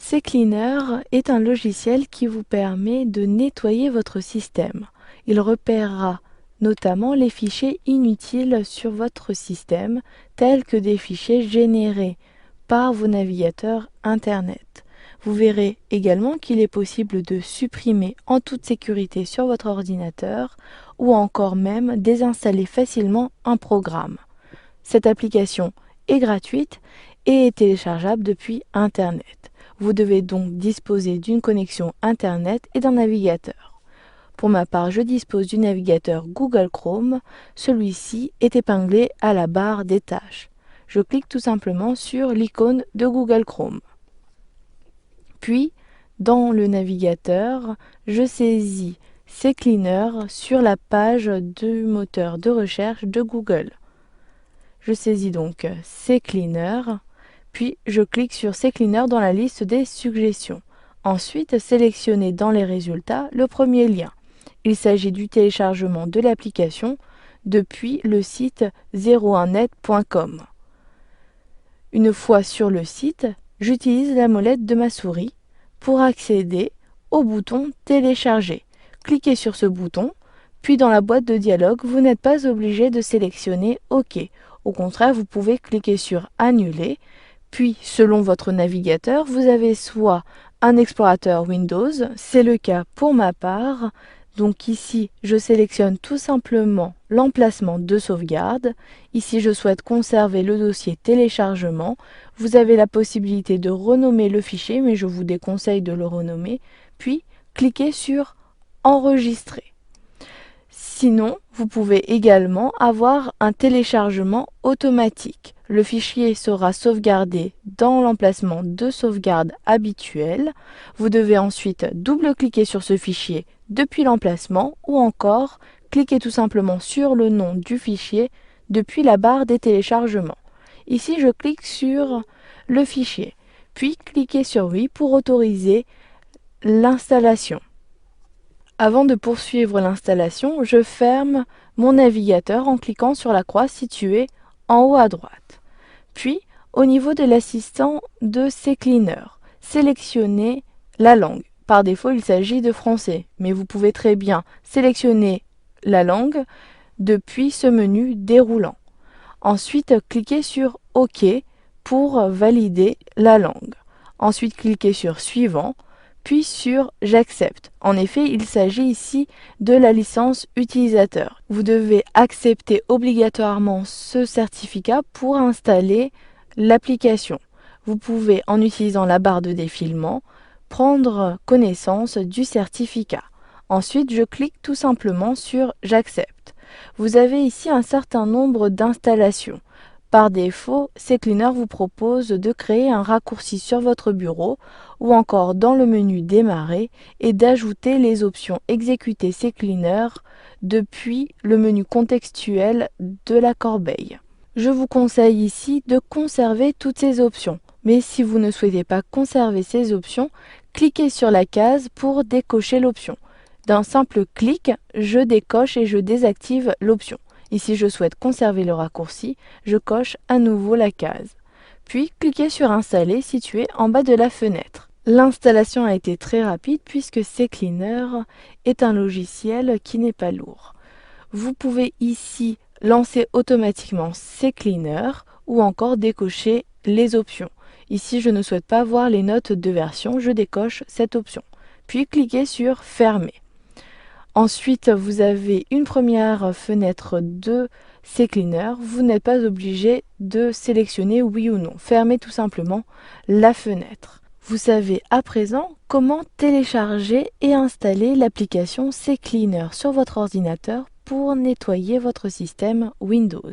CCleaner est un logiciel qui vous permet de nettoyer votre système. Il repérera notamment les fichiers inutiles sur votre système, tels que des fichiers générés par vos navigateurs Internet. Vous verrez également qu'il est possible de supprimer en toute sécurité sur votre ordinateur ou encore même désinstaller facilement un programme. Cette application est gratuite et est téléchargeable depuis Internet. Vous devez donc disposer d'une connexion Internet et d'un navigateur. Pour ma part, je dispose du navigateur Google Chrome. Celui-ci est épinglé à la barre des tâches. Je clique tout simplement sur l'icône de Google Chrome. Puis, dans le navigateur, je saisis CCleaner sur la page du moteur de recherche de Google. Je saisis donc CCleaner, puis je clique sur CCleaner dans la liste des suggestions. Ensuite, sélectionnez dans les résultats le premier lien. Il s'agit du téléchargement de l'application depuis le site 01net.com. Une fois sur le site, j'utilise la molette de ma souris pour accéder au bouton Télécharger. Cliquez sur ce bouton, puis dans la boîte de dialogue, vous n'êtes pas obligé de sélectionner OK. Au contraire, vous pouvez cliquer sur Annuler, puis selon votre navigateur, vous avez soit un explorateur Windows, c'est le cas pour ma part. Donc ici, je sélectionne tout simplement l'emplacement de sauvegarde. Ici, je souhaite conserver le dossier téléchargement. Vous avez la possibilité de renommer le fichier, mais je vous déconseille de le renommer. Puis, cliquez sur Enregistrer. Sinon, vous pouvez également avoir un téléchargement automatique. Le fichier sera sauvegardé dans l'emplacement de sauvegarde habituel. Vous devez ensuite double-cliquer sur ce fichier depuis l'emplacement ou encore cliquer tout simplement sur le nom du fichier depuis la barre des téléchargements. Ici, je clique sur le fichier, puis cliquez sur Oui pour autoriser l'installation. Avant de poursuivre l'installation, je ferme mon navigateur en cliquant sur la croix située en haut à droite. Puis, au niveau de l'assistant de CCleaner, sélectionnez la langue. Par défaut, il s'agit de français, mais vous pouvez très bien sélectionner la langue depuis ce menu déroulant. Ensuite, cliquez sur OK pour valider la langue. Ensuite, cliquez sur Suivant, puis sur J'accepte. En effet, il s'agit ici de la licence utilisateur. Vous devez accepter obligatoirement ce certificat pour installer l'application. Vous pouvez, en utilisant la barre de défilement, prendre connaissance du certificat. Ensuite, je clique tout simplement sur J'accepte. Vous avez ici un certain nombre d'installations. Par défaut, CCleaner vous propose de créer un raccourci sur votre bureau ou encore dans le menu Démarrer et d'ajouter les options Exécuter CCleaner depuis le menu contextuel de la corbeille. Je vous conseille ici de conserver toutes ces options, mais si vous ne souhaitez pas conserver ces options, cliquez sur la case pour décocher l'option. D'un simple clic, je décoche et je désactive l'option. Ici, je souhaite conserver le raccourci, je coche à nouveau la case. Puis, cliquez sur Installer situé en bas de la fenêtre. L'installation a été très rapide puisque CCleaner est un logiciel qui n'est pas lourd. Vous pouvez ici lancer automatiquement CCleaner ou encore décocher les options. Ici, je ne souhaite pas voir les notes de version, je décoche cette option. Puis, cliquez sur Fermer. Ensuite, vous avez une première fenêtre de CCleaner. Vous n'êtes pas obligé de sélectionner oui ou non. Fermez tout simplement la fenêtre. Vous savez à présent comment télécharger et installer l'application CCleaner sur votre ordinateur pour nettoyer votre système Windows.